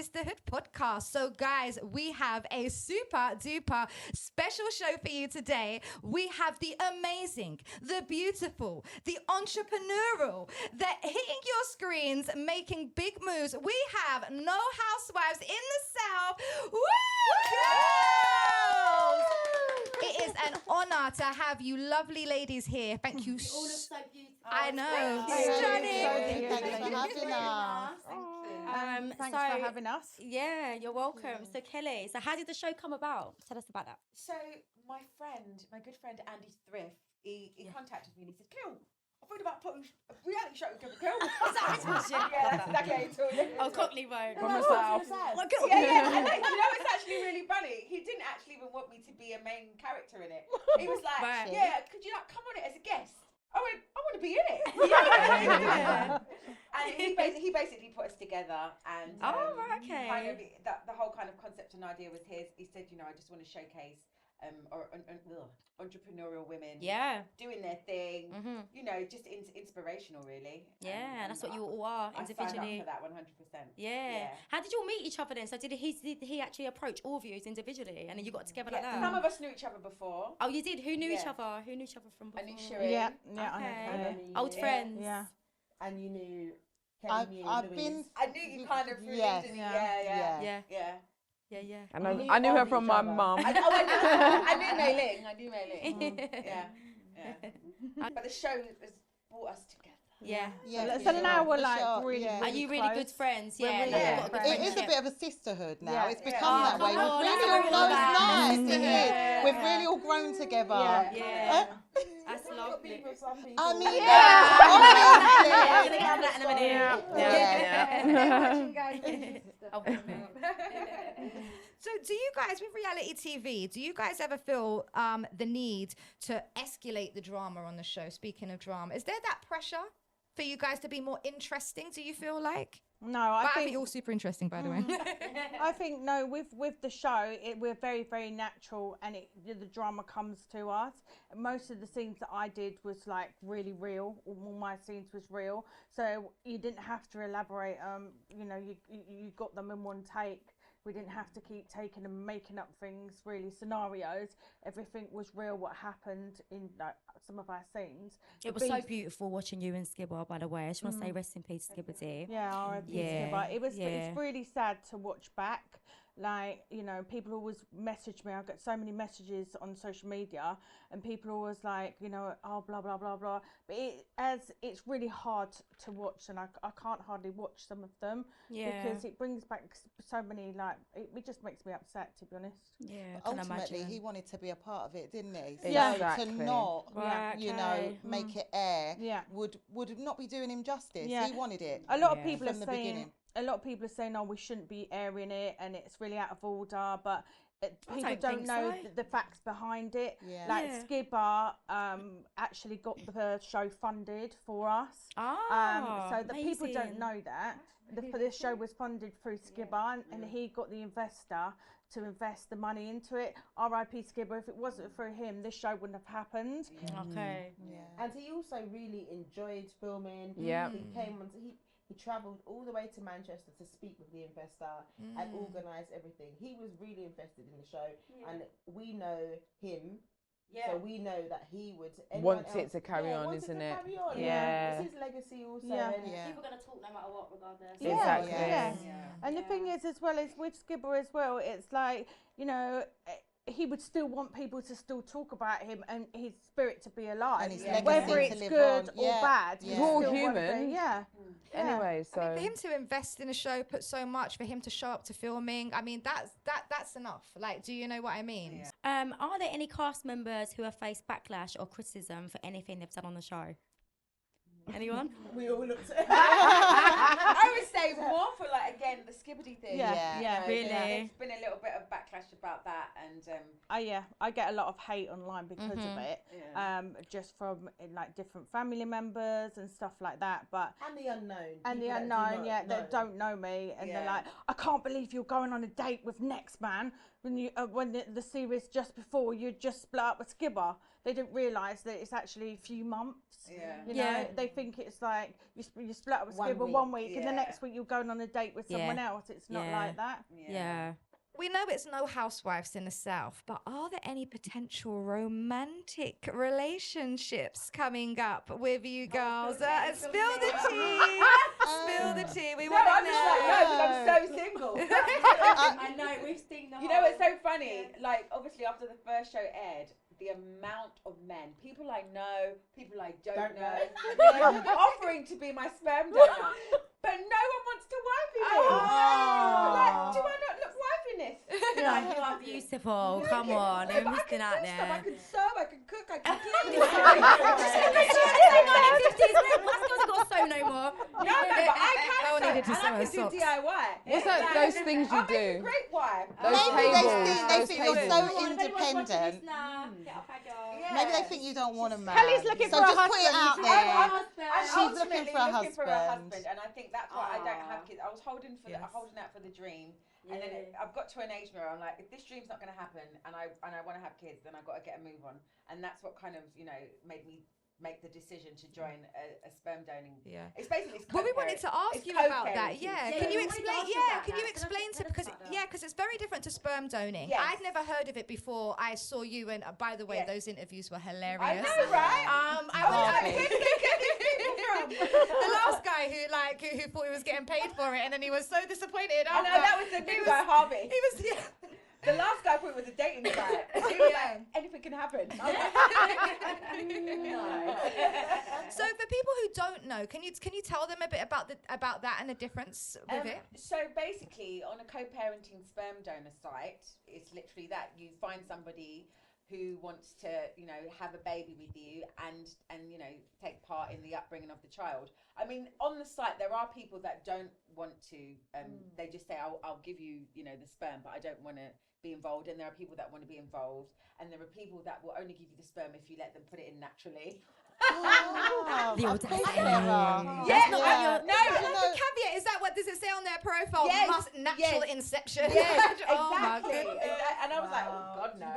Sisterhood podcast. So guys, we have a super duper special show for you today. We have the amazing, the beautiful, the entrepreneurial, the hitting your screens, making big moves. We have no housewives in the South. Woo! Girls! It is an honor to have you lovely ladies here. Thank you. You all look so beautiful. I know. Stunning. Thanks for having us. Thanks for having us. Yeah, you're welcome. So Kelly, so how did the show come about? Tell us about that. So my good friend Andy Frith, he contacted me and he said, "Kill, I thought about putting a reality show together, Kill." Is that his bullshit? Yeah, that's exactly how he told me. Oh, Cockney Road. From the south. Yeah. And then, it's actually really funny. He didn't actually even want me to be a main character in it. He was like, "Yeah, could you come on it as a guest?" I went, "I want to be in it." And he basically put us together, and okay. kind of the whole kind of concept and idea was his. He said, I just want to showcase entrepreneurial women, doing their thing, just inspirational, really. Yeah, that's what you all are individually. I signed up for that 100%. Yeah. How did you all meet each other then? So did he actually approach all of you individually, and then you got together like that? Some of us knew each other before. Oh, you did. Who knew each other? Who knew each other from before? I knew Sherylyn. Yeah, okay. Old friends. Yeah. And you knew. I knew you kind of really, didn't you? Yeah. And I knew her from my mum. I knew Mei-Ling. Yeah. But the show has brought us together. So now we're like really, Are you really close. good friends? It is a bit of a sisterhood now. It's become that way. Oh, We've really all grown. Nice to hear. We've really all grown together. Yeah. That's lovely. I mean, So do you guys, with reality TV, do you guys ever feel the need to escalate the drama on the show? Speaking of drama, is there that pressure for you guys to be more interesting, do you feel like? No, I think you're all super interesting, by the way. I think no. With the show, we're very, very natural, and the drama comes to us. Most of the scenes that I did was like really real. All my scenes was real, so you didn't have to elaborate. You got them in one take. We didn't have to keep taking and making up things, really, scenarios. Everything was real, what happened in some of our scenes. It was so beautiful watching you and Skibba, by the way. I just want to say rest in peace, Skibadee. Yeah, R.I.P. Skibba. It's really sad to watch back. Like, people always message me. I get so many messages on social media, and people always like, oh, blah, blah, blah, blah. But it's really hard to watch, and I can't hardly watch some of them because it brings back so many, it just makes me upset, to be honest. Yeah, ultimately, he wanted to be a part of it, didn't he? So exactly. to not, make it air would not be doing him justice. Yeah. He wanted it. A lot of people are saying, oh, we shouldn't be airing it, and it's really out of order, but people don't know the facts behind it. Yeah. Like Skibba actually got the show funded for us. So the people don't know that. This show was funded through Skibba, and he got the investor to invest the money into it. R.I.P. Skibba. If it wasn't for him, this show wouldn't have happened. Okay. Yeah. And he also really enjoyed filming. Yeah. He came on. He travelled all the way to Manchester to speak with the investor and organise everything. He was really invested in the show, and we know him. So we know that he would wants it to carry on, isn't it? It's his legacy also. People are going to talk no matter what, regardless. Exactly. And the thing is, as well, is with Skibba as well, it's like, he would still want people to still talk about him and his spirit to be alive, and his legacy whether it's to live good on. or bad. We're all human. I Anyway, so mean, for him to invest in a show, put so much, for him to show up to filming, I mean, that's enough. Like, do you know what I mean? Are there any cast members who have faced backlash or criticism for anything they've done on the show? Anyone? We all looked at I would say more for the Skibadee thing. Really. There's been a little bit of backlash about that, and I get a lot of hate online because of it. Just from different family members and stuff like that. But and the unknown. That don't know me, and they're like, I can't believe you're going on a date with next man. when the series just before you just split up with Skibber, they didn't realise that it's actually a few months. You know, they think it's like you split up with Skibber 1 week and the next week you're going on a date with someone else. It's not like that. We know it's no Housewives in the South, but are there any potential romantic relationships coming up with you girls? Spill the tea. Spill the tea. We want to know. I'm so single. I know, we've seen the You know, it's so funny. Like, obviously, after the first show aired, the amount of men, people I know, people I don't know, offering to be my sperm donor, but no one wants to wife me. Like, do I not look wifiness? You are beautiful. Come on, you're missing out there. I can sew, I can cook, I can clean. Muscles got so no more. No, but I can. No one needed to and sew I her can do socks. DIY. What's that? Those things you I'll make a do. great wife. Those Maybe tables. they think you're so independent. Get off our girl. Maybe they think you don't want a man. Kelly's looking so for a just put it husband. out I'm there. She's looking ultimately for a looking for a husband. husband, and I think that's why I don't have kids. I was holding out for the dream, and then I've got to an age where I'm like, if this dream's not going to happen, and I want to have kids, then I've got to get a move on, and that's what kind of made me make the decision to join a sperm donating. It's basically. Well, we wanted to ask you about that. Can you explain? Can you explain to because it's very different to sperm donating. Yes. I'd never heard of it before. I saw you, and by the way, those interviews were hilarious. I know, right? The last guy who thought he was getting paid for it, and then he was so disappointed. I know, that was the new guy, Harvey. He was The last guy thought it was a dating site. He was like, anything can happen. I was like, no. So for people who don't know, can you tell them a bit about that and the difference with it? So basically, on a co-parenting sperm donor site, it's literally that you find somebody who wants to, have a baby with you and take part in the upbringing of the child. I mean, on the site, there are people that don't want to. They just say, I'll give you, the sperm, but I don't want to be involved. And there are people that want to be involved. And there are people that will only give you the sperm if you let them put it in naturally. The audacity. No, the caveat is that what does it say on their profile? Yes, Natural inception. Yes, Oh my exactly. goodness. And I was like, oh God, no.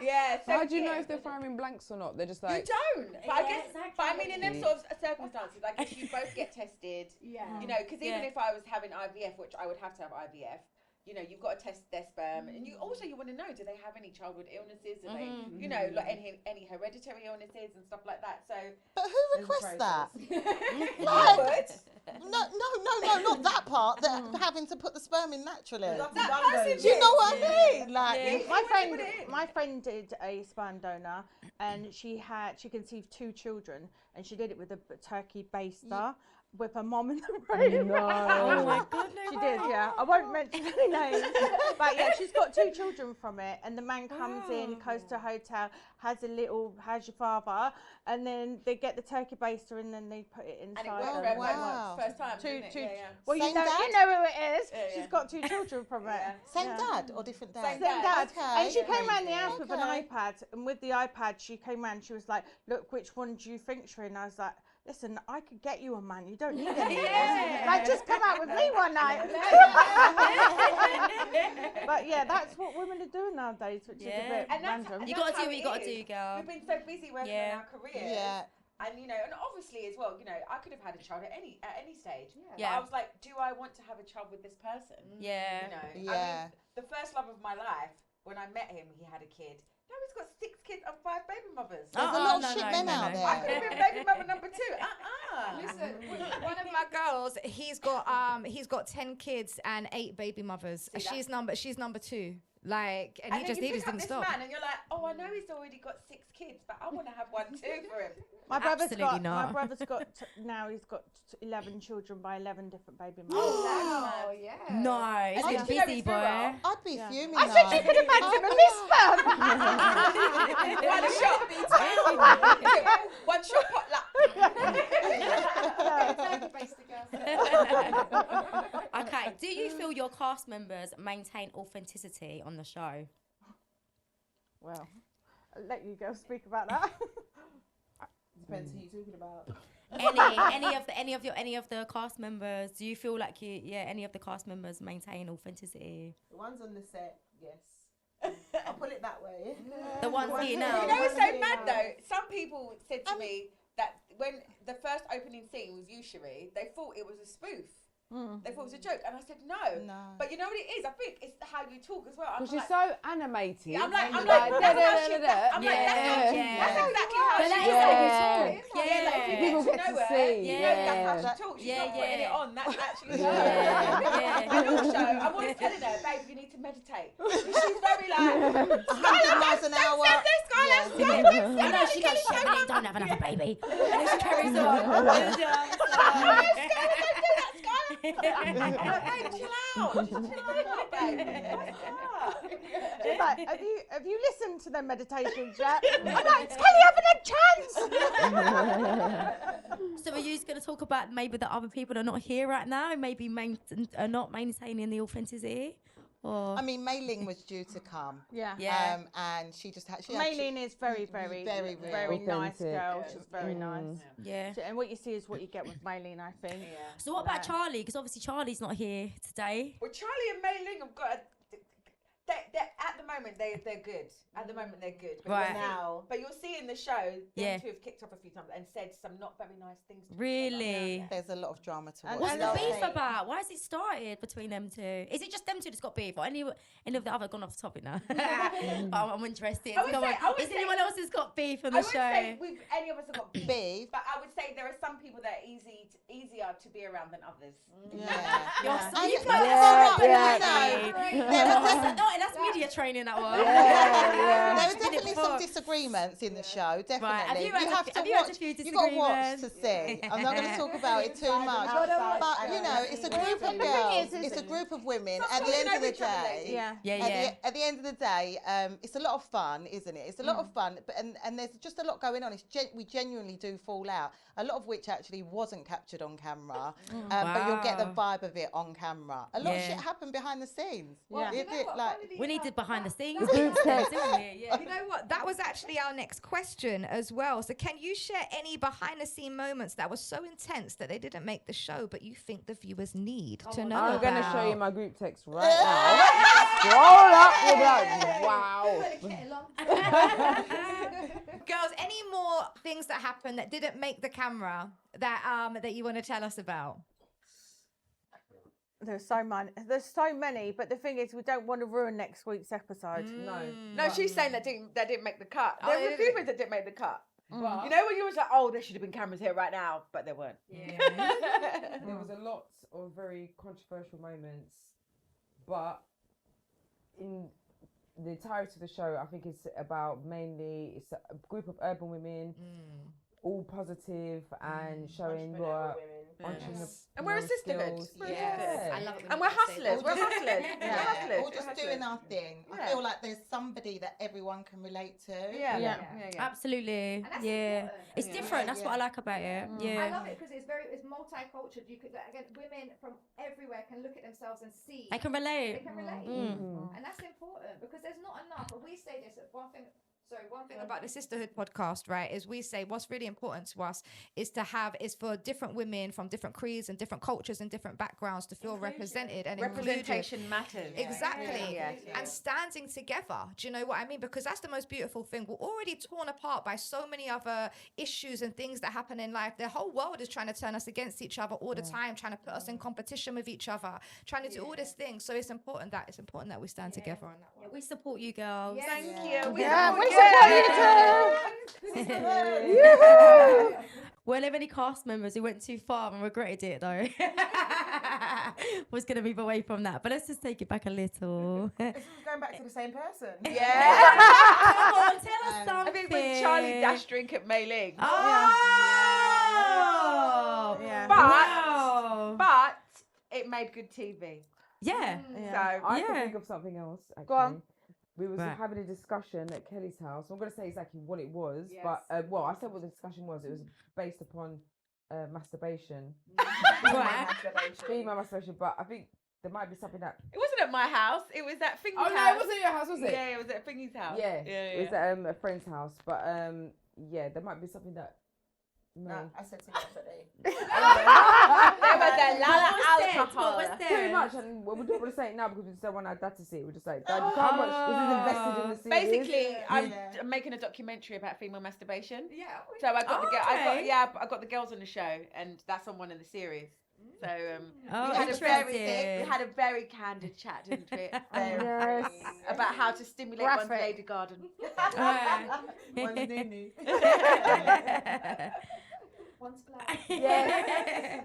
Yeah. So How do you know if they're firing blanks or not? They're just like. You don't. But I guess. But I mean, in them sort of circumstances, like if you both get tested, because even if I was having IVF, which I would have to have IVF. You've got to test their sperm, and you want to know, do they have any childhood illnesses? Do they, like any hereditary illnesses and stuff like that? So, but who requests that? Like, no, not that part. That having to put the sperm in naturally. Do you know what I mean? Like, my friend did a sperm donor, and she conceived 2 children, and she did it with a turkey baster. With her mom in the room. No. Oh my God, no. She did, yeah. I won't mention any names. But yeah, she's got 2 children from it. And the man comes in, goes to a hotel, has your father, and then they get the turkey baster and then they put it inside. And it worked for everyone. First time. Well, you know who it is. She's got 2 children from it. Same dad or different dad? Same dad. Okay. And she came around the house with an iPad. And with the iPad, she came around, she was like, look, which one do you think, Sherylyn? And I was like, listen, I could get you a man. You don't need any. Like, just come out with me one night. But yeah, that's what women are doing nowadays, which is a bit random. You got to do what you got to do, girl. We've been so busy working on our careers. Yeah. And and obviously as well, I could have had a child at any stage. Yeah. But I was like, do I want to have a child with this person? Yeah. I mean, the first love of my life, when I met him, he had a kid. Now he's got 6 kids and 5 baby mothers. There's a lot of shit men out there. I could have been baby mother number 2. Listen, one of my girls, he's got 10 kids and 8 baby mothers. She's number 2. Like, and he just didn't stop. Man and you're like, oh, I know he's already got 6 kids, but I want to have one too for him. My brother's got now he's got 11 children by 11 different baby mothers. Oh yeah. No, it's been busy, boy. I'd be fuming. I said you could have had him a miss One shot potluck. Okay, do you feel your cast members maintain authenticity on the show? Well, I'll let you go speak about that. Depends who you're talking about. any of the cast members, do you feel like any of the cast members maintain authenticity? The ones on the set Yes. I'll put it that way. The ones here now. You know, it's so mad though. Some people said to me that when the first opening scene was you, Sheree, they thought it was a spoof. They thought it was a joke, and I said no. But you know what it is? I think it's how you talk as well. Because she's so animated. I'm like, that's exactly how But she that is how you talk. People get to see. That's how she talks. She's not putting it on. That's actually her. And also, I'm always telling her, babe, you need to meditate. She's very like 100 miles an hour. I know she goes, Sherylyn, don't have another baby. And then she carries on. Babe, chill out. She's like, have you listened to the meditations yet? I'm like, Kelly, haven't had chance. So are you going to talk about maybe the other people that are not here right now and maybe are not maintaining the authenticity? Or? I mean, Mei Ling was due to come. Yeah. And she just had. Mei Ling is very nice girl. She's very nice. Yeah. And what you see is what you get with Mei Ling, I think. So what about Charlie? Because obviously Charlie's not here today. Well, Charlie and Mei Ling have got they're at the moment they're good. At the moment they're good. But Right. But you'll see in the show, them two have kicked off a few times and said some not very nice things. Really? There's a lot of drama to watch. What's the beef about? Why has it started between them two? Is it just them two that's got beef? Or any of the other gone off topic now? I'm interested. Is anyone else that's got beef on the show? I wouldn't say any of us have got beef, but I would say there are some people that are easier to be around than others. That's media training, that one. There were definitely some disagreements in the show, definitely. Right. You have to watch. You've got to watch to see. I'm not going to talk about it too much. But, you know, it's a group of girls. It's a group of women. At the end of the day, at the end of the day, it's a lot of fun, isn't it? It's a lot of fun. And there's just a lot going on. We genuinely do fall out. A lot of which actually wasn't captured on camera. But you'll get the vibe of it on camera. A lot of shit happened behind the scenes. We needed behind the scenes. You know what? That was actually our next question as well. So can you share any behind the scene moments that were so intense that they didn't make the show, but you think the viewers need to know I'm about? going to show you my group text right now. Scroll up with that. Wow. Girls, any more things that happened that didn't make the camera that you want to tell us about? There's so many, but the thing is, we don't want to ruin next week's episode. No, she's saying that didn't make the cut. There were a few things that didn't make the cut. You know when you was like, oh, there should have been cameras here right now, but there weren't. There was a lot of very controversial moments, but in the entirety of the show, I think it's about it's a group of urban women, all positive and showing your and we're a sisterhood. I love it. And we're hustlers. We're hustlers. All just doing our thing. I feel like there's somebody that everyone can relate to. Absolutely. It's different. That's what I like about it. I love it because it's multicultural. You could women from everywhere can look at themselves and see. They can relate. And that's important because there's not enough. But we say this one thing about the Sisterhood podcast, right, is we say what's really important to us is for different women from different creeds and different cultures and different backgrounds to feel represented and representation matters. Exactly. And standing together. Do you know what I mean? Because that's the most beautiful thing. We're already torn apart by so many other issues and things that happen in life. The whole world is trying to turn us against each other all the time, trying to put us in competition with each other, trying to do all these things. So it's important that we stand together on that one. We support you, girls. Thank you. We support you too. Were there any cast members who went too far and regretted it though? Was going to move away from that, but let's just take it back a little. This is going back to the same person. Come on, tell us something. I think when Charlie dashed drink at Mei Ling. But it made good TV. Yeah. So I can think of something else. Actually. Go on. We was having a discussion at Kelly's house. I'm going to say exactly what it was, but I said what the discussion was. It was based upon masturbation. Female masturbation, but I think there might be something that... It wasn't at my house. It was at Thingy's house. Oh, no, it wasn't at your house, was it? Yeah, it was at Thingy's house. Yeah. It was at a friend's house. But, there might be something that No. I said too much already. Pretty much, and we don't want to say it now because we just don't want our dad to see it. We're just like, Dad, you can't watch. This is invested in the series. Basically, I'm making a documentary about female masturbation. Yeah. So I got I got the girls on the show, and that's on one of the series. So we had a very candid chat, didn't we? About how to stimulate one's lady garden. One's nunu. One's black. Yeah.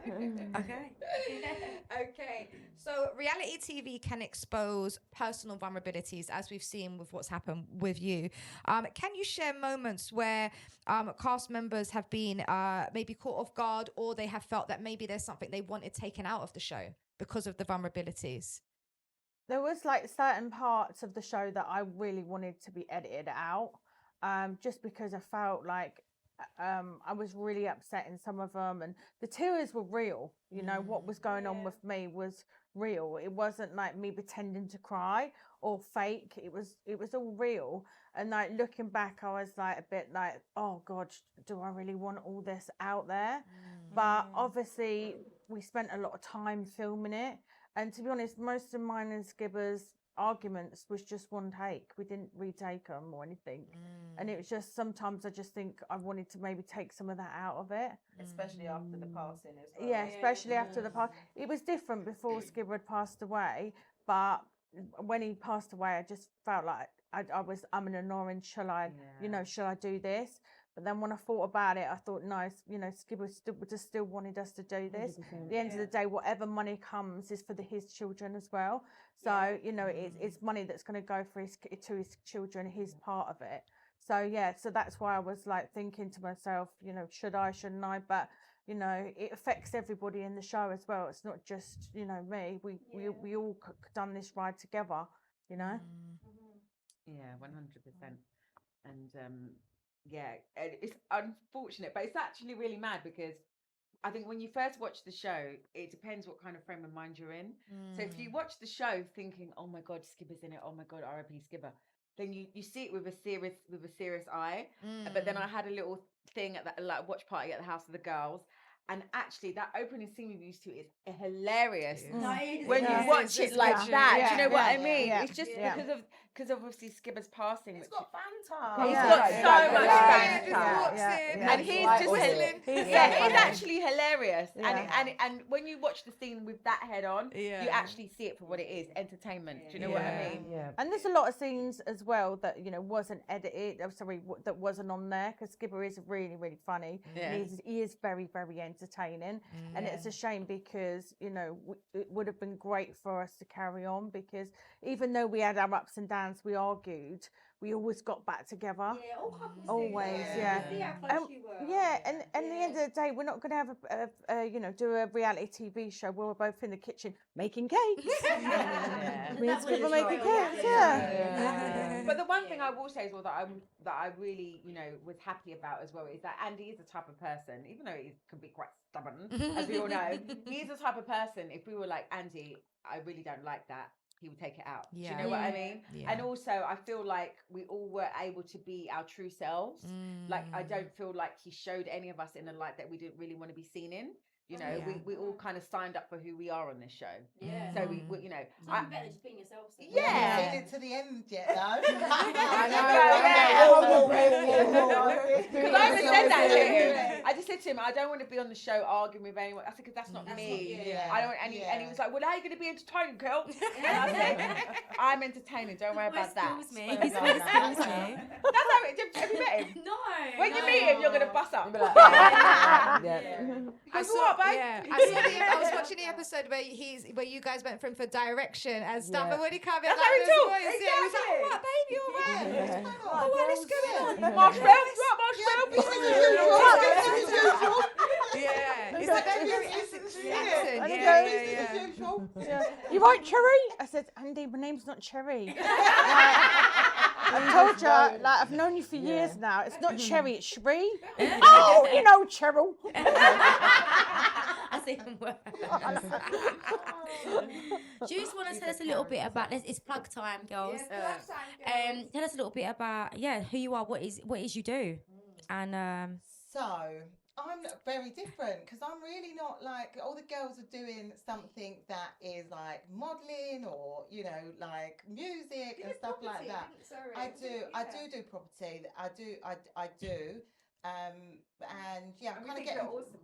Okay. So reality TV can expose personal vulnerabilities, as we've seen with what's happened with you. Can you share moments where cast members have been maybe caught off guard, or they have felt that maybe there's something they wanted taken out of the show because of the vulnerabilities? There was like certain parts of the show that I really wanted to be edited out, just because I felt like I was really upset in some of them, and the tears were real. You know, what was going on with me was real. It wasn't like me pretending to cry or fake. It was all real. And like looking back, I was like a bit like, oh God, do I really want all this out there? But obviously we spent a lot of time filming it, and to be honest, most of mine and Skibber's arguments was just one take. We didn't retake them or anything, and it was just sometimes I just think I wanted to maybe take some of that out of it, especially after the passing as well. Yeah, especially after the pass. It was different before Skibber had passed away, but when he passed away, I just felt like I'm an annoying. Shall I do this? But then when I thought about it, I thought, no, Skibber still wanted us to do this. At the end of the day, whatever money comes is for his children as well. So, it's money that's going to go to his children, his part of it. So, so that's why I was like thinking to myself, should I, shouldn't I? But, it affects everybody in the show as well. It's not just, me. We all done this ride together, Yeah, 100%. And, it's unfortunate, but it's actually really mad because I think when you first watch the show, it depends what kind of frame of mind you're in. So if you watch the show thinking, oh my God, Skibber's in it, oh my God, R.I.P. Skibber, then you see it with a serious eye. But then I had a little thing at that watch party at the house of the girls. And actually, that opening scene we used to is hilarious when you watch it like that. Do you know what I mean? Yeah. It's just because of obviously Skibber's passing. It's got Fanta. He's got so much Fanta, and he's just whistling. He's actually hilarious. And when you watch the scene with that head on, you actually see it for what it is, entertainment. Do you know what I mean? Yeah. And there's a lot of scenes as well that wasn't edited. That wasn't on there, because Skibber is really, really funny. Yeah. And he is very, very entertaining, and it's a shame because it would have been great for us to carry on, because even though we had our ups and downs, we argued, we always got back together. Yeah, all couples always. Do. Yeah. And at the end of the day, we're not going to have do a reality TV show where we're both in the kitchen making cakes. Me and Skibber making cakes. Yeah. But the one thing I will say as well that I really was happy about as well is that Andy is the type of person, even though he can be quite stubborn, as we all know, he's the type of person, if we were like, Andy, I really don't like that, he would take it out. Do you know what I mean? Yeah. And also I feel like we all were able to be our true selves. Like I don't feel like he showed any of us in a light that we didn't really want to be seen in. We all kind of signed up for who we are on this show. Yeah. So we I'm better just being yourself. So. Yeah. You haven't seen it to the end yet, though. Because I even said that to him. I just said to him, I don't want to be on the show arguing with anyone. I said, because that's not me. I don't. And he was like, well, how are you going to be entertaining, girl? And I said, I'm entertaining. Don't worry about that. That's how it. Have you met him? No. When you meet him, you're going to bust up. I was watching the episode where you guys went for direction and stuff, and when he came in, that's how he talks. He was like, "Oh, what, baby, all right? Oh, what is going on? Marshmallow. Yeah, it's like You right, Cherry? I said, Andy, my name's not Cherry. I told you, I've known you for years now. It's not Cherry, it's Sheree. Oh, Cheryl. That's even worse. Do you just want to tell us a little bit about this? It's plug time, girls. Yes, plug time, tell us a little bit about who you are, what is you do, and So I'm very different because I'm really not like all the girls are doing something that is like modelling or like music and stuff like that. I do property. I do. And yeah, I'm kind of getting. Awesome.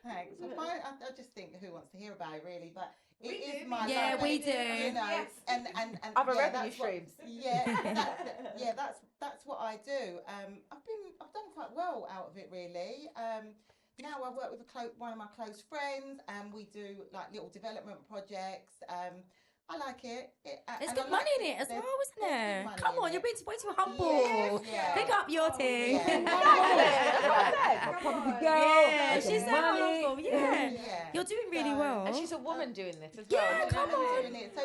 Thanks. I just think who wants to hear about it really, but it is my life. We do. Yes. And other revenue streams. That's what I do. I've done quite well out of it really. Now I work with one of my close friends, and we do like little development projects. I like it. There's good money in it as well, isn't there? Come on, you're being way too humble. Pick up your team. Yeah, she's so humble. Yeah. You're doing really well. And she's a woman doing this as well. Yeah, come on. Doing it. So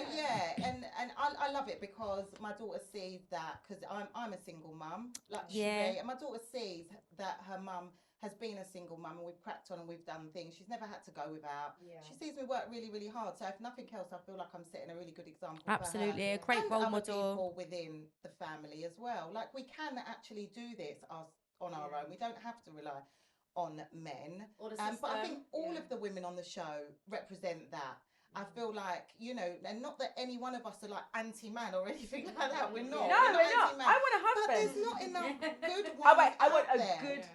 and I love it because my daughter sees that, because I'm a single mum, like Sheree, and my daughter sees that her mum has been a single mum, and we've cracked on and we've done things. She's never had to go without. She sees me work really, really hard. So if nothing else, I feel like I'm setting a really good example. Absolutely, for her. a great role other model. People within the family as well. Like we can actually do this on our own. We don't have to rely on men. But I think all of the women on the show represent that. I feel like, and not that any one of us are like anti-man or anything like that. We're not. No, we're not. I want a husband. But there's not enough good ones. I want a good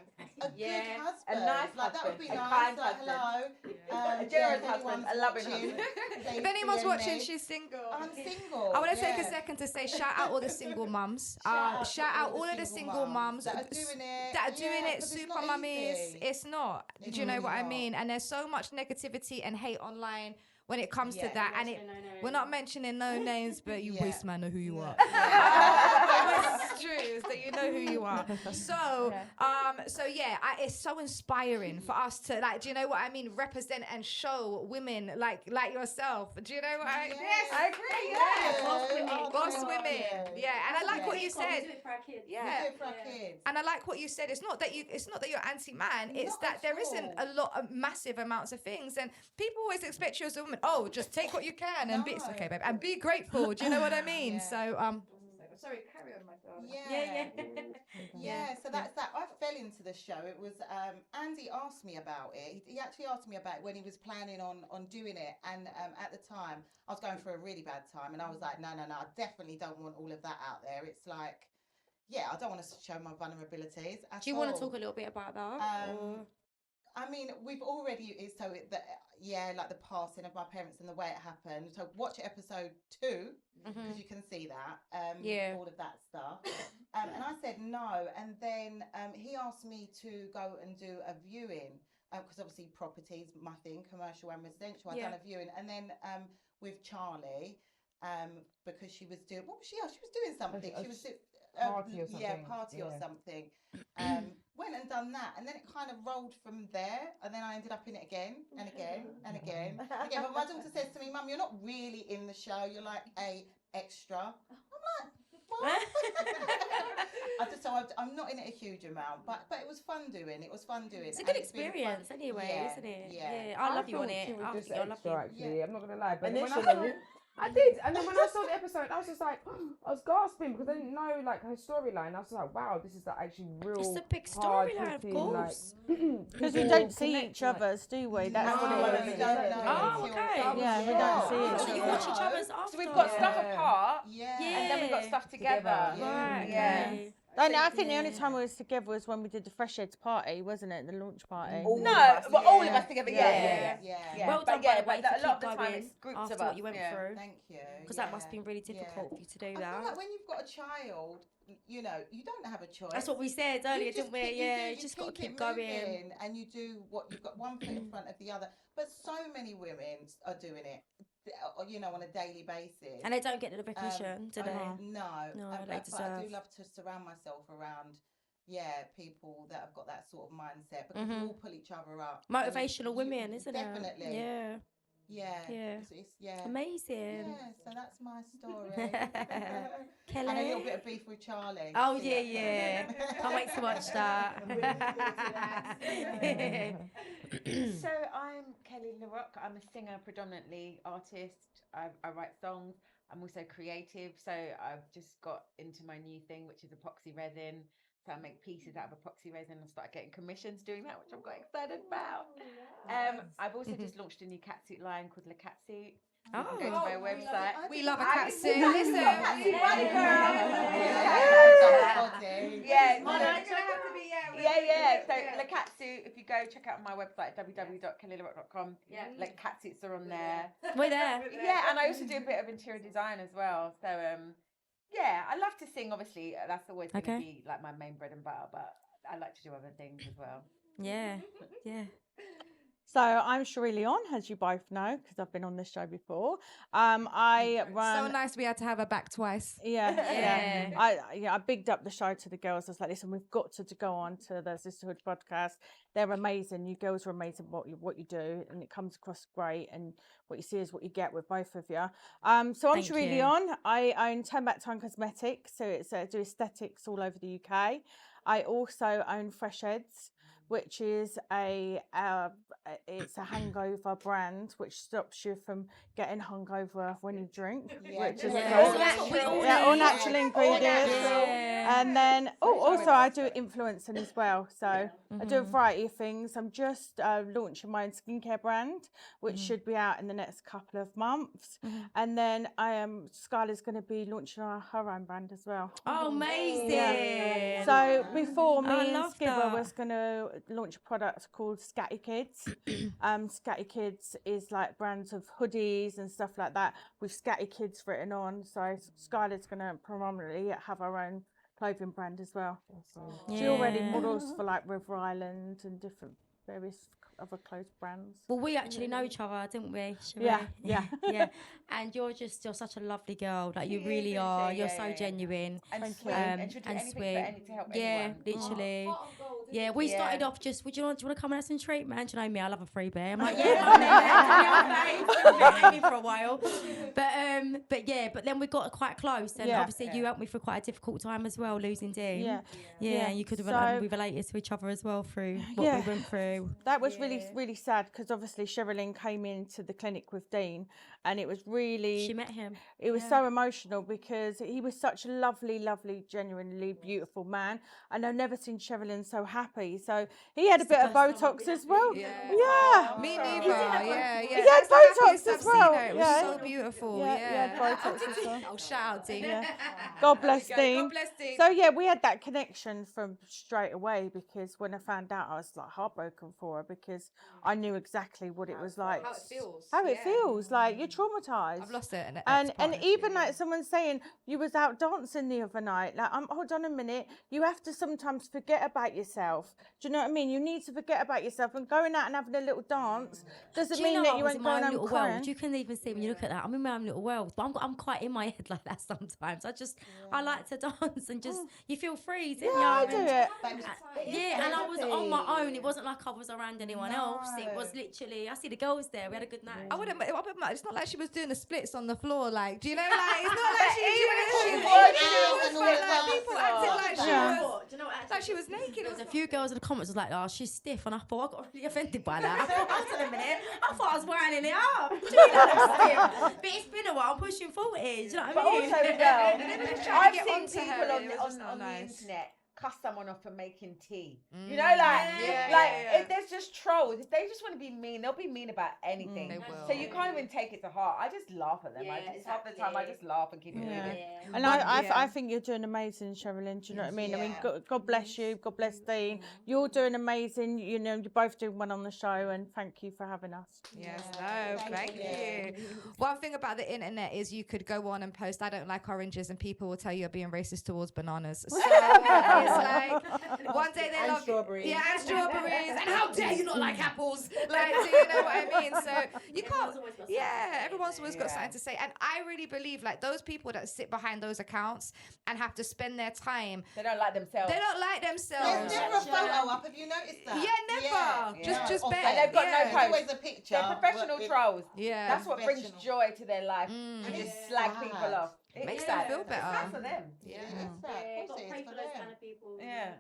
husband. A nice like husband. That would be a nice. Kind like, husband. hello. A generous husband. A loving husband. If anyone's watching, she's single. I'm single. I want to take a second to say shout out all the single mums. Shout out all of the single mums that are doing it. Super mummies. It's not. Do you know what I mean? And there's so much negativity and hate online when it comes to that, and we're not mentioning no names, but you waste man know who you are. It's true, so you know who you are. So, it's so inspiring for us to do you know what I mean? Represent and show women like yourself. Do you know what I mean? Yes, I agree. Boss women. Yeah, and I like what you said. We do it for our kids. And I like what you said. It's not that you're anti-man. It's that there isn't a lot of massive amounts of things, and people always expect you as a woman. Oh, just take what you can and it's okay, babe, and be grateful. Do you know what I mean? So sorry, carry on, my darling. So that's that. I fell into the show. It was Andy asked me about it. He actually asked me about it when he was planning on doing it, and at the time I was going through a really bad time, and I was like, no, I definitely don't want all of that out there. It's like, I don't want to show my vulnerabilities. Do you want to talk a little bit about that? I mean, we've already like the passing of my parents and the way it happened. So watch episode 2 because you can see that, all of that stuff. And I said no, and then he asked me to go and do a viewing because obviously properties, my thing, commercial and residential. I've done a viewing, and then with Charlie, because she was doing she was doing something. She was party or something. Party or something. Went and done that, and then it kind of rolled from there, and then I ended up in it again and again and again. But my daughter says to me, "Mum, you're not really in the show. You're like a extra." I'm like, what? I'm not in it a huge amount, but it was fun doing. It's a good experience anyway, isn't it? Yeah, I love you on it. I love you. Actually, I'm not gonna lie, but I did, and then when I saw the episode, I was just like, I was gasping because I didn't know her storyline. I was like, wow, this is actually real. It's a big storyline, of course. Because we don't see each other's, do we? That's what it is. Oh, okay. Yeah, we don't see each other. So you watch each other's after. So we've got stuff apart, and then we've got stuff together. Right. Yeah. I think the only time we was together was when we did the Fresh Heads party, wasn't it? The launch party. All of us together. Yeah. Well done, but a lot of the time it's groups after of us. What you went through. Thank you. Because that must have been really difficult for you to do that. I feel like when you've got a child, you don't have a choice. That's what we said earlier, didn't we? You just got to keep going. And you do what you've got, one foot in front of the other. But so many women are doing it, on a daily basis. And they don't get the recognition, do they? No, they deserve. But I do love to surround myself around, people that have got that sort of mindset, because we all pull each other up. Motivational women, isn't it? Definitely. Yeah. It's amazing. Yeah, so that's my story. Kelly? And a little bit of beef with Charlie. Oh, yeah. Can't wait to watch that. So I'm Kelly LaRock. I'm a singer, predominantly artist. I write songs. I'm also creative. So I've just got into my new thing, which is epoxy resin. So I make pieces out of epoxy resin and start getting commissions doing that, which I'm quite excited about. I've also just launched a new catsuit line called Le Catsuit. So you can go to my website. We love a catsuit. Listen. So Le Catsuit, if you go check out my website, www.kellylerock.com, like catsuits are on there. We're there. Yeah, and I also do a bit of interior design as well. So yeah, I love to sing. Obviously, that's always going to be like my main bread and butter, but I like to do other things as well. Yeah. So I'm Sherylyn I, as you both know, because I've been on this show before. I run. So nice we had to have her back twice. Yeah. I bigged up the show to the girls. I was like, listen, we've got to go on to the Sisterhood podcast. They're amazing. You girls are amazing. What you do, and it comes across great. And what you see is what you get with both of you. So I'm Sherylyn I. I own Turn Back Time Cosmetics, so it's do aesthetics all over the UK. I also own Fresh Heads, which is it's a hangover brand which stops you from getting hungover when you drink, which is great. All natural ingredients. And then also I do influencing as well, so I do a variety of things. I'm just launching my own skincare brand, which should be out in the next couple of months. And then Skylar's going to be launching her own brand as well. Oh, amazing! So before me and Skibber was going to launch a product called Scatty Kids. Scatty Kids is like brands of hoodies and stuff like that with Scatty Kids written on. So Skylar's going to predominantly have her own clothing brand as well. She already models for like River Island and different various other clothes brands. Well, we actually know each other, didn't we? Yeah. And you're such a lovely girl. Like you really are. You're so genuine and sweet. And sweet. To help anyone. Literally. Yeah, we started off just, do you want to come and have some treatment? Do you know me? I love a freebie. I'm like, yeah, me for a while. But then we got quite close, and obviously you helped me through quite a difficult time as well, losing Dean. Yeah. You could have we related to each other as well through what we went through. That was really sad because obviously Sherylyn came into the clinic with Dean, and it was really. She met him. It was so emotional because he was such a lovely, genuinely beautiful man, and I've never seen Sherylyn so happy. So he had a bit of Botox as well. Me neither. He had Botox as well. It was so beautiful. Botox as well. Oh, shout out, Dean. God bless Dean. God bless Dean. So we had that connection from straight away because when I found out, I was like heartbroken for her because I knew exactly what it was like. How it feels. Like you're traumatized. I've lost it. And even like someone saying you was out dancing the other night. Like, hold on a minute. You have to sometimes forget about yourself. Do you know what I mean? You need to forget about yourself, and going out and having a little dance doesn't mean that you ain't going home crying. You can even see when you look at that. I'm in my own little world, but I'm quite in my head like that sometimes. I like to dance and just you feel free, didn't you? I do it. And I was on my own. It wasn't like I was around anyone else. It was literally I see the girls there. We had a good night. It's not like she was doing the splits on the floor. Like, do you know? Like, it's not like she was naked. There was a few girls in the comments was like, "Oh, she's stiff," and I thought I got really offended by that. I thought, hold on a minute, I thought I was winding it up. But it's been a while. I'm pushing 40. Do you know what I mean? But also, I've seen people on the internet cuss someone off for making tea. You know, if there's just trolls, if they just want to be mean, they'll be mean about anything. They will. So you can't even take it to heart. I just laugh at them. Half the time I just laugh and keep it moving. And I think you're doing amazing, Sherylyn. Do you know what I mean? I mean, God bless you. God bless Dean. You're doing amazing. You know, you're both doing well on the show, and thank you for having us. Yes, thank you. One thing about the internet is you could go on and post, "I don't like oranges," and people will tell you you're being racist towards bananas. So it's like one day they love strawberries. Yeah, and strawberries. And how dare you not like apples? Like, do you know what I mean? So you can't. Yeah, everyone's always got something to say. And I really believe like those people that sit behind those accounts and have to spend their time. They don't like themselves. There's never a photo up. Have you noticed that? Yeah, never. Just and bet. they've got no There's post. always a picture. They're professional trolls. Yeah. That's what brings joy to their life. To just slag people off. It makes them feel better. It's sad for them. Pray for those kind of people. Yeah.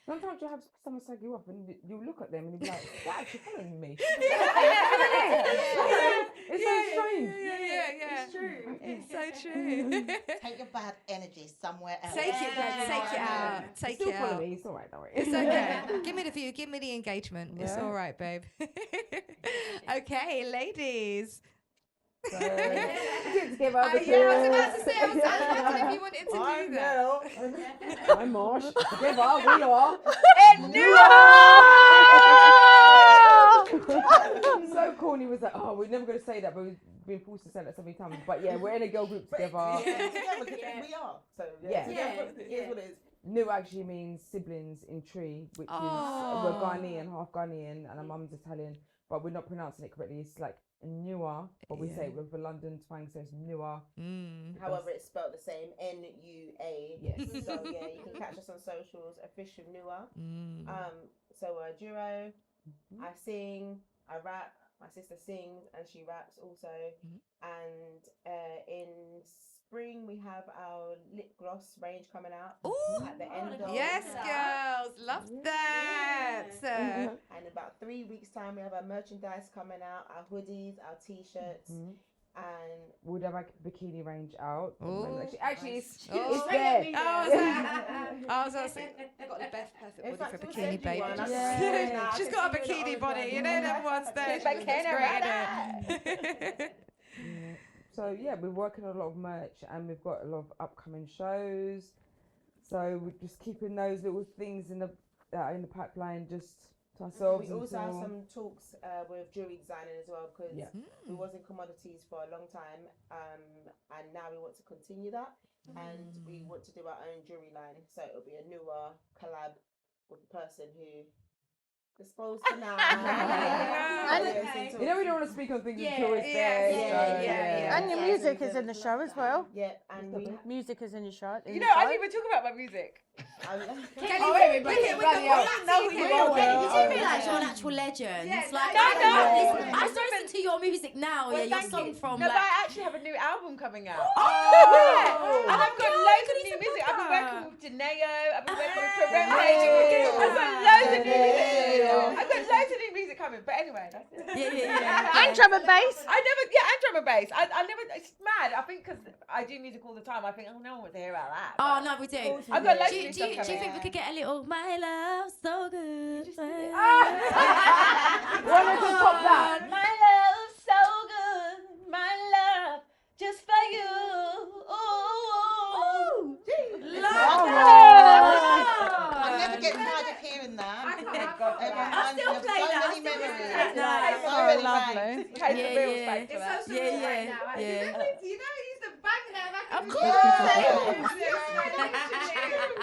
Sometimes you have someone slag you off and you look at them and you'll be like, they're actually following me. It's so strange. Yeah. It's true. It's so true. Take your bad energy somewhere else. Take it out. Take it out. It's all right, don't worry. It's okay. Give me the view. Give me the engagement. Yeah. It's all right, babe. Okay, ladies. So, I was about to say, I was wondering if you wanted to do that. I'm Marsh. Together, we are. So corny was like, oh, we're never going to say that, but we've been forced to say that so many times. But yeah, we're in a girl group together. We are. So yeah. It is what it is. Nu actually means siblings in tree, which is we're Ghanaian, half Ghanaian, and our mum's Italian, but we're not pronouncing it correctly. It's like Nua, but we say it with a London twang, so it's Nua. However, it's spelled the same, Nua. Yes. So yeah, you can catch us on socials, official Nua. So we're a duo. I sing, I rap. My sister sings and she raps also. And in spring we have our lip gloss range coming out. At the end of yes, girls, love that. And in about 3 weeks' time we have our merchandise coming out, our hoodies, our t-shirts. And we'll have a bikini range out. Actually, it's there. I was saying, you've got the best perfect body for a bikini, babe. Yeah. She's got a bikini body, you know that one's there. So yeah, we're working on a lot of merch and we've got a lot of upcoming shows. So we're just keeping those little things in the pipeline just to ourselves. We also have some talks with jewelry designing as well because we was in commodities for a long time and now we want to continue that and we want to do our own jewelry line. So it'll be a newer collab with the person who disposed for now. You know we don't want to speak on things until it's there. And your music is in the show as well. Yeah, and music is in your show. You know, I didn't even talk about my music. Did you realise you're an actual legend? Yes, like, no. I still listen to your music now. Well, your song from. No, but I actually have a new album coming out. Oh, and I've got loads of new music. I've been working with Janaeo. I've been working with Sperm. I've got loads of new music. I've got loads of new music coming. But anyway, that's it. And drum and bass. And drum and bass. I never. It's mad. I think because I do music all the time. I think, no one wants to hear about that. Oh no, we do. I've got loads of new Do stuff you coming. think we could get a little "My Love So Good"? Why don't you pop that? My love so good, my love just for you. Ooh, I never get tired of hearing that. I still play that. So many lovely. It's so surreal right now. You know, he's the bang there. Of course.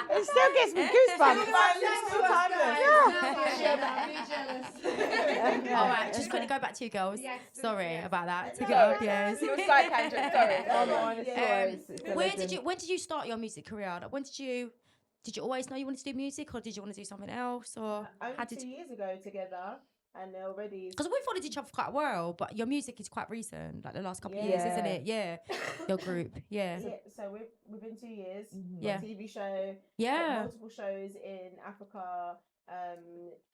It still gives me goosebumps. All right, just quickly go back to you girls. Yes, Sorry about that. Took it Sorry. up, yes. Your side tangent, sorry. When did you start your music career? Like, did you always know you wanted to do music, or did you want to do something else, or only 2 years ago together, and already because we followed each other for quite a while, but your music is quite recent, like the last couple of years, isn't it? Yeah, your group, So within 2 years, yeah, TV show, multiple shows in Africa,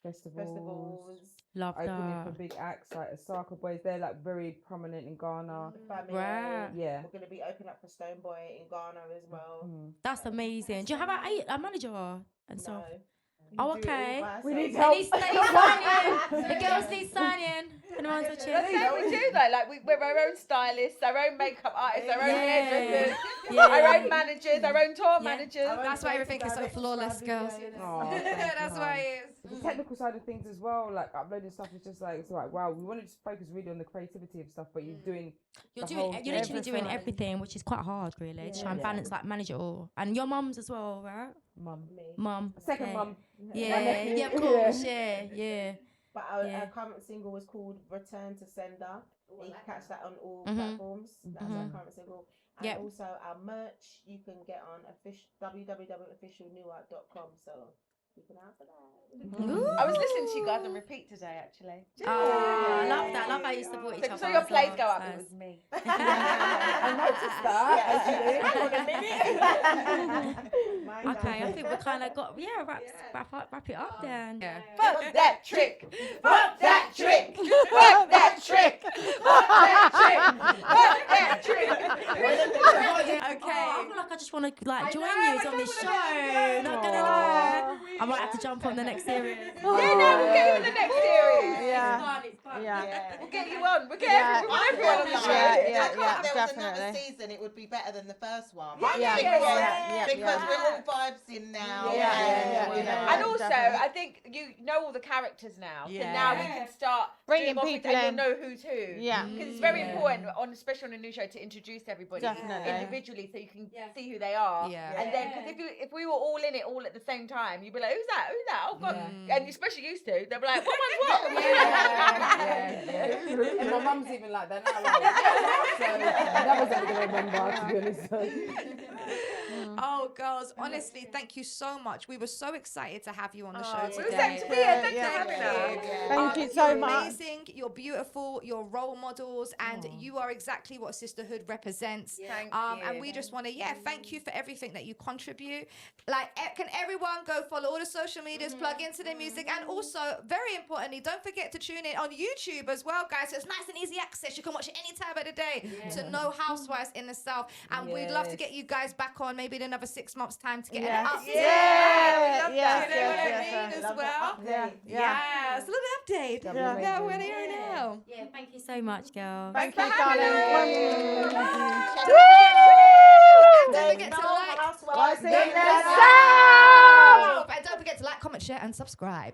festivals. Love opening for that. big acts like Asaka Boys. They're like very prominent in Ghana. Right. Yeah. We're going to be opening up for Stoneboy in Ghana as well. That's amazing. Do you have a manager and stuff? No. Oh, okay. We need They help. need signing. The girls need signing. Anyone's watching? That's how we do though. Like we're our own stylists, our own makeup artists, our own hairdressers, our own managers, our own tour managers. That's why everything is so flawless, girls. That's why it is. The technical side of things as well, like uploading stuff is just like, it's like, wow, we wanted to focus really on the creativity of stuff, but you're literally doing everything, which is quite hard, really, to try and balance, like, manage it all. And your mum's as well, right? Mum. Second mum. Yeah, of course, yeah. But our current single was called Return to Sender. You can catch that on all platforms. That's our current single. And also our merch you can get on www.officialnewart.com. So keep an eye out for that. I was listening to you guys on repeat today, actually. Oh, I love that. I love how you support each other. So your plays go up. It was me. I noticed that. Okay, I think we kind of got wrap it up then. Fuck that trick. Fuck that trick. Fuck that trick. Fuck that trick. Fuck that trick. just want to like join you on this show. Not gonna lie. I might have to jump on the next series. Yeah, no, we'll get you on the next series. It's fun. We'll get you on. We'll get everyone on the show. If there was another season, it would be better than the first one. Because we're all vibes in now. And also, I think you know all the characters now. So now we can start bringing people in. And you'll know who's who. Yeah. Because it's very important, especially on a new show, to introduce everybody individually so you can see who they are. Yeah. And then, because if we were all in it all at the same time, you'd be like, who's that? Who's that? Oh, God. And especially used to, they'll be like, what one's what? And my mum's even like that now. Like, so that was going to remember, to be honest. Oh, girls, honestly, thank you so much. We were so excited to have you on the show today. Thanks for having us. Thank you so much. You're amazing, you're beautiful, you're role models, and you are exactly what sisterhood represents. Thank you. And we just want to, thank you for everything that you contribute. Like, can everyone go follow all the social medias, plug into their music, and also, very importantly, don't forget to tune in on YouTube as well, guys. So it's nice and easy access. You can watch it any time of the day to know Housewives in the South. And we'd love to get you guys back on maybe in another 6 months' time to get an update. Yeah. You know what I mean as well? Yeah. It's a little update. Yeah, we're here now. Yeah, thank you so much, girl. Thank you, darling. Don't forget to like. Housewives. And don't forget to like, comment, share, and subscribe.